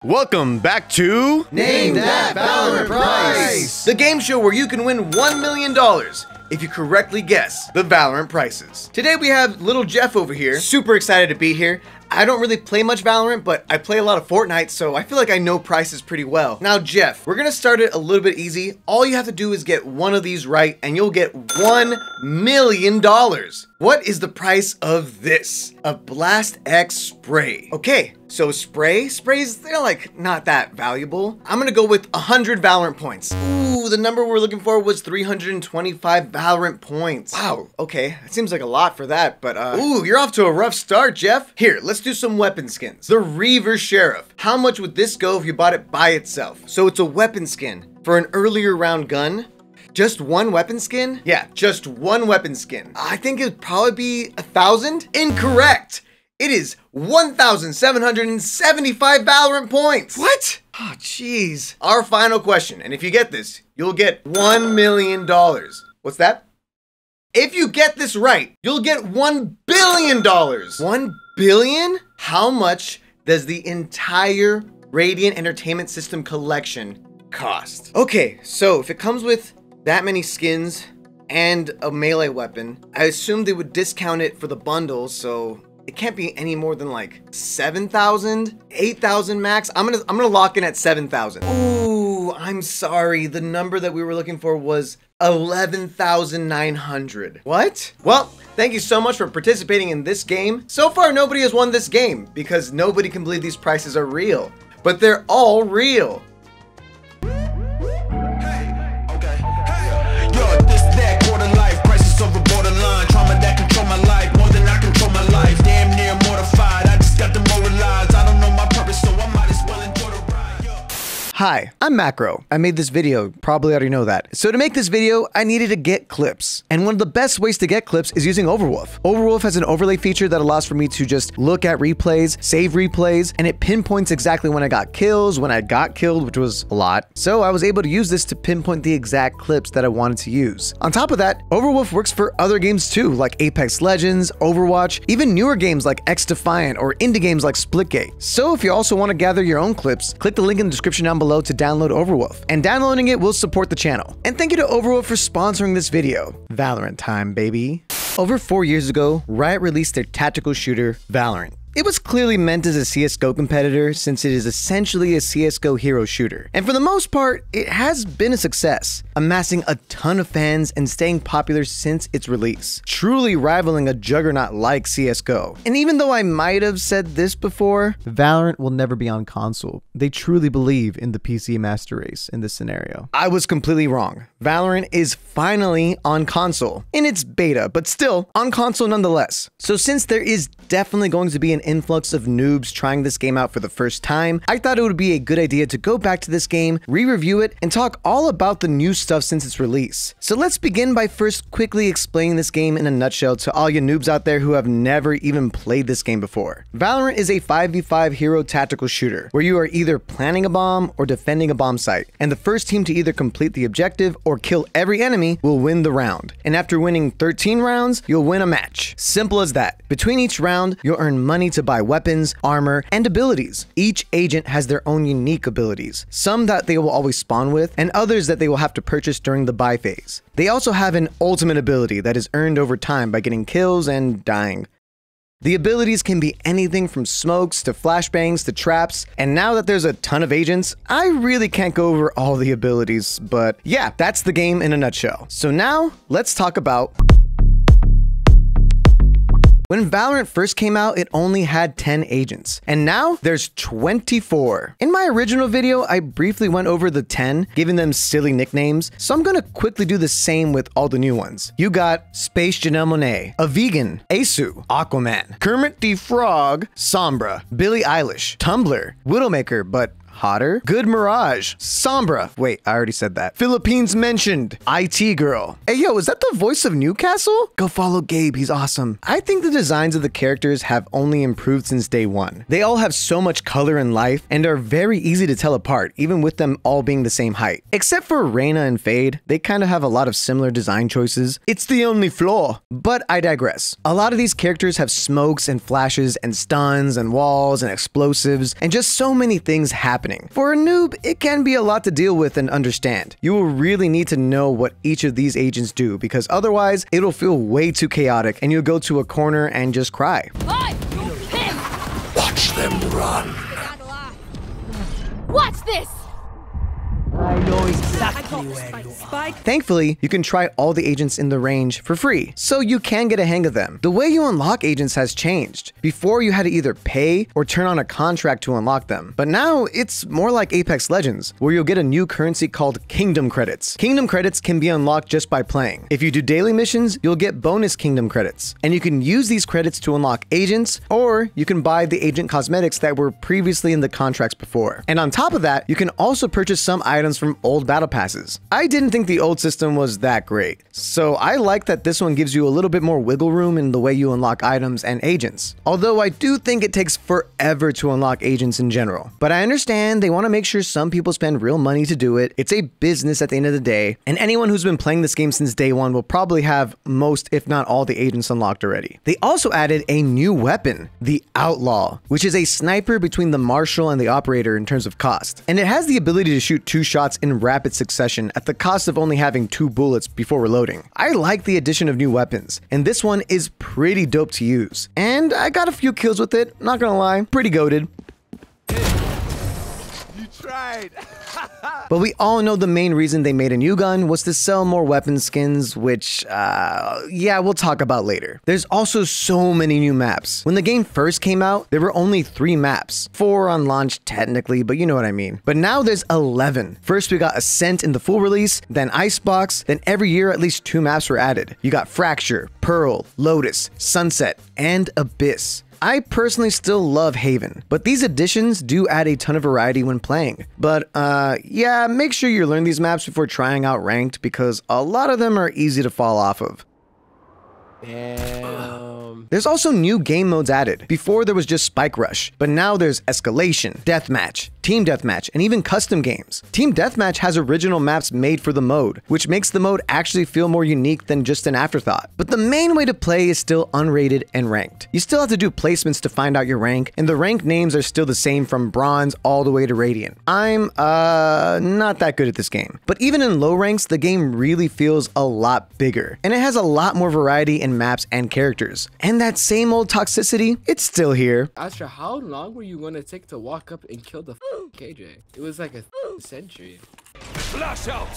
Welcome back to Name That Valorant Price! The game show where you can win $1 million if you correctly guess the Valorant prices. Today we have little Jeff over here, super excited to be here. I don't really play much Valorant, but I play a lot of Fortnite, so I feel like I know prices pretty well. Now, Jeff, we're gonna start it a little bit easy. All you have to do is get one of these right, and you'll get $1 million. What is the price of this? A Blast X spray. Okay, so sprays, they're like not that valuable. I'm gonna go with 100 Valorant points. Ooh, the number we're looking for was 325 Valorant points. Wow, okay, that seems like a lot for that, but ooh, you're off to a rough start, Jeff. Here, let's do some weapon skins. The Reaver Sheriff. How much would this go if you bought it by itself? So it's a weapon skin for an earlier round gun. Just one weapon skin? Yeah, just one weapon skin. I think it'd probably be 1,000? Incorrect! It is 1,775 Valorant points! What? Oh, jeez. Our final question, and if you get this, you'll get $1 million. What's that? If you get this right, you'll get $1 billion! 1 billion? How much does the entire Radiant Entertainment System collection cost? Okay, so if it comes with that many skins and a melee weapon, I assume they would discount it for the bundle, so it can't be any more than like 7,000, 8,000 max. I'm gonna lock in at 7,000. Ooh, I'm sorry. The number that we were looking for was 11,900. What? Well, thank you so much for participating in this game. So far, nobody has won this game because nobody can believe these prices are real, but they're all real. Hi, I'm Macro. I made this video, probably already know that. So to make this video, I needed to get clips. And one of the best ways to get clips is using Overwolf. Overwolf has an overlay feature that allows for me to just look at replays, save replays, and it pinpoints exactly when I got kills, when I got killed, which was a lot. So I was able to use this to pinpoint the exact clips that I wanted to use. On top of that, Overwolf works for other games too, like Apex Legends, Overwatch, even newer games like X-Defiant or indie games like Splitgate. So if you also want to gather your own clips, click the link in the description down below to download Overwolf, and downloading it will support the channel. And thank you to Overwolf for sponsoring this video. Valorant time, baby. Over 4 years ago, Riot released their tactical shooter, Valorant. It was clearly meant as a CSGO competitor since it is essentially a CSGO hero shooter. And for the most part, it has been a success, amassing a ton of fans and staying popular since its release, truly rivaling a juggernaut like CSGO. And even though I might have said this before, Valorant will never be on console. They truly believe in the PC master race in this scenario. I was completely wrong. Valorant is finally on console, in its beta, but still on console nonetheless. So since there is definitely going to be an influx of noobs trying this game out for the first time, I thought it would be a good idea to go back to this game, re-review it, and talk all about the new stuff since its release. So let's begin by first quickly explaining this game in a nutshell to all you noobs out there who have never even played this game before. Valorant is a 5v5 hero tactical shooter, where you are either planting a bomb or defending a bomb site, and the first team to either complete the objective or kill every enemy will win the round. And after winning 13 rounds, you'll win a match. Simple as that. Between each round, you'll earn money to buy weapons, armor, and abilities. Each agent has their own unique abilities, some that they will always spawn with, and others that they will have to purchase during the buy phase. They also have an ultimate ability that is earned over time by getting kills and dying. The abilities can be anything from smokes to flashbangs to traps, and now that there's a ton of agents, I really can't go over all the abilities, but yeah, that's the game in a nutshell. So now, let's talk about... When Valorant first came out, it only had 10 agents, and now there's 24. In my original video, I briefly went over the 10, giving them silly nicknames, so I'm gonna quickly do the same with all the new ones. You got Space Janelle Monáe, a vegan, Asu, Aquaman, Kermit the Frog, Sombra, Billie Eilish, Tumblr, Widowmaker, but hotter. Good Mirage. Sombra. Wait, I already said that. Philippines mentioned. IT girl. Hey, yo, is that the voice of Newcastle? Go follow Gabe. He's awesome. I think the designs of the characters have only improved since day one. They all have so much color and life and are very easy to tell apart, even with them all being the same height. Except for Reyna and Fade, they kind of have a lot of similar design choices. It's the only flaw. But I digress. A lot of these characters have smokes and flashes and stuns and walls and explosives and just so many things happening. For a noob, it can be a lot to deal with and understand. You will really need to know what each of these agents do, because otherwise it'll feel way too chaotic and you'll go to a corner and just cry. Watch them run. Watch this! I know exactly where you are. Thankfully, you can try all the agents in the range for free, so you can get a hang of them. The way you unlock agents has changed. Before, you had to either pay or turn on a contract to unlock them. But now, it's more like Apex Legends, where you'll get a new currency called Kingdom Credits. Kingdom Credits can be unlocked just by playing. If you do daily missions, you'll get bonus Kingdom Credits. And you can use these credits to unlock agents, or you can buy the agent cosmetics that were previously in the contracts before. And on top of that, you can also purchase some items from old battle passes. I didn't think the old system was that great, so I like that this one gives you a little bit more wiggle room in the way you unlock items and agents. Although I do think it takes forever to unlock agents in general. But I understand they want to make sure some people spend real money to do it. It's a business at the end of the day, and anyone who's been playing this game since day one will probably have most, if not all, the agents unlocked already. They also added a new weapon, the Outlaw, which is a sniper between the Marshal and the Operator in terms of cost. And it has the ability to shoot 2 shots in rapid succession at the cost of only having 2 bullets before reloading. I like the addition of new weapons, and this one is pretty dope to use. And I got a few kills with it, not gonna lie, pretty goated. You tried. But we all know the main reason they made a new gun was to sell more weapon skins, which, yeah, we'll talk about later. There's also so many new maps. When the game first came out, there were only 3 maps. 4 on launch technically, but you know what I mean. But now there's 11. First we got Ascent in the full release, then Icebox, then every year at least 2 maps were added. You got Fracture, Pearl, Lotus, Sunset, and Abyss. I personally still love Haven, but these additions do add a ton of variety when playing. But yeah, make sure you learn these maps before trying out ranked, because a lot of them are easy to fall off of. Damn. There's also new game modes added. Before there was just Spike Rush, but now there's Escalation, Deathmatch, Team Deathmatch, and even custom games. Team Deathmatch has original maps made for the mode, which makes the mode actually feel more unique than just an afterthought. But the main way to play is still unrated and ranked. You still have to do placements to find out your rank, and the rank names are still the same from bronze all the way to radiant. I'm not that good at this game. But even in low ranks, the game really feels a lot bigger, and it has a lot more variety in maps and characters. And that same old toxicity, it's still here. Astra, how long were you gonna take to walk up and kill the KJ? It was like a century. Flash out.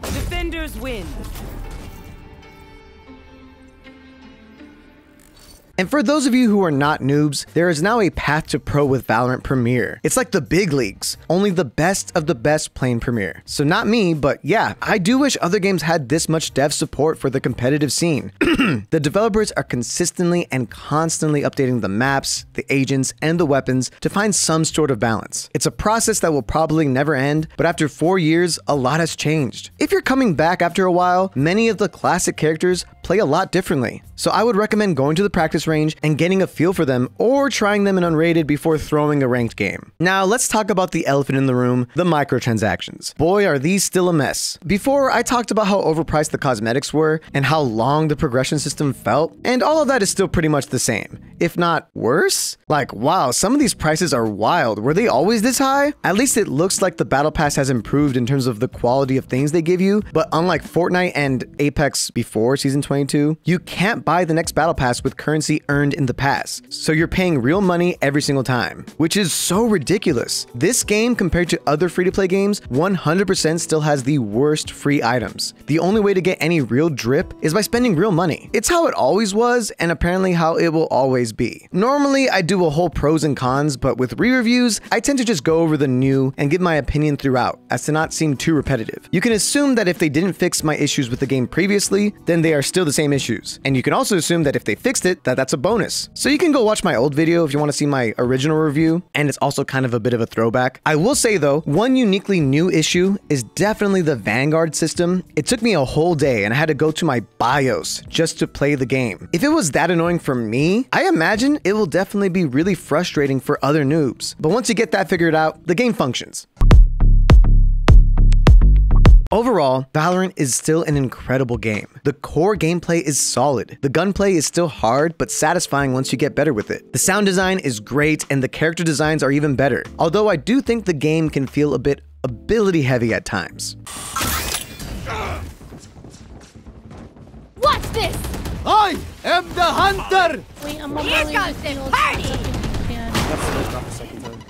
Defenders win. And for those of you who are not noobs, there is now a path to pro with Valorant Premier. It's like the big leagues, only the best of the best playing Premier. So not me, but yeah, I do wish other games had this much dev support for the competitive scene. The developers are consistently and constantly updating the maps, the agents, and the weapons to find some sort of balance. It's a process that will probably never end, but after 4 years, a lot has changed. If you're coming back after a while, many of the classic characters play a lot differently. So I would recommend going to the practice range and getting a feel for them, or trying them in unrated before throwing a ranked game. Now let's talk about the elephant in the room, the microtransactions. Boy, are these still a mess. Before, I talked about how overpriced the cosmetics were and how long the progression system felt, and all of that is still pretty much the same, if not worse. Like, wow, some of these prices are wild. Were they always this high? At least it looks like the battle pass has improved in terms of the quality of things they give you, but unlike Fortnite and Apex before Season 22, you can't buy the next battle pass with currency earned in the pass, so you're paying real money every single time, which is so ridiculous. This game, compared to other free-to-play games, 100% still has the worst free items. The only way to get any real drip is by spending real money. It's how it always was, and apparently how it will always always be. Normally, I do a whole pros and cons, but with re-reviews, I tend to just go over the new and give my opinion throughout, as to not seem too repetitive. You can assume that if they didn't fix my issues with the game previously, then they are still the same issues. And you can also assume that if they fixed it, that's a bonus. So you can go watch my old video if you want to see my original review, and it's also kind of a bit of a throwback. I will say though, one uniquely new issue is definitely the Vanguard system. It took me a whole day and I had to go to my BIOS just to play the game. If it was that annoying for me, I imagine it will definitely be really frustrating for other noobs. But once you get that figured out, the game functions. Overall, Valorant is still an incredible game. The core gameplay is solid. The gunplay is still hard, but satisfying once you get better with it. The sound design is great, and the character designs are even better. Although I do think the game can feel a bit ability heavy at times. Watch this! I am the hunter! Wait, I'm Here goes the party!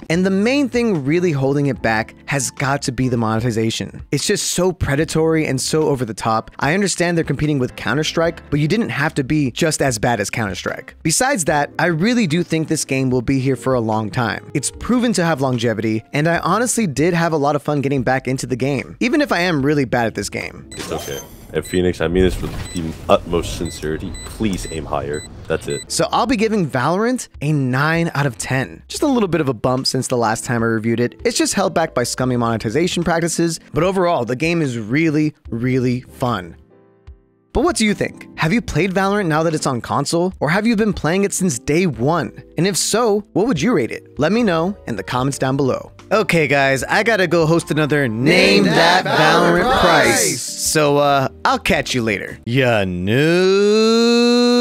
And the main thing really holding it back has got to be the monetization. It's just so predatory and so over the top. I understand they're competing with Counter-Strike, but you didn't have to be just as bad as Counter-Strike. Besides that, I really do think this game will be here for a long time. It's proven to have longevity, and I honestly did have a lot of fun getting back into the game, even if I am really bad at this game. It's okay. And Phoenix, I mean this with the utmost sincerity. Please aim higher. That's it. So I'll be giving Valorant a 9 out of 10. Just a little bit of a bump since the last time I reviewed it. It's just held back by scummy monetization practices, but overall, the game is really, really fun. But what do you think? Have you played Valorant now that it's on console? Or have you been playing it since day one? And if so, what would you rate it? Let me know in the comments down below. Okay guys, I gotta go host another Name That Valorant Prize. So I'll catch you later. Ya noob.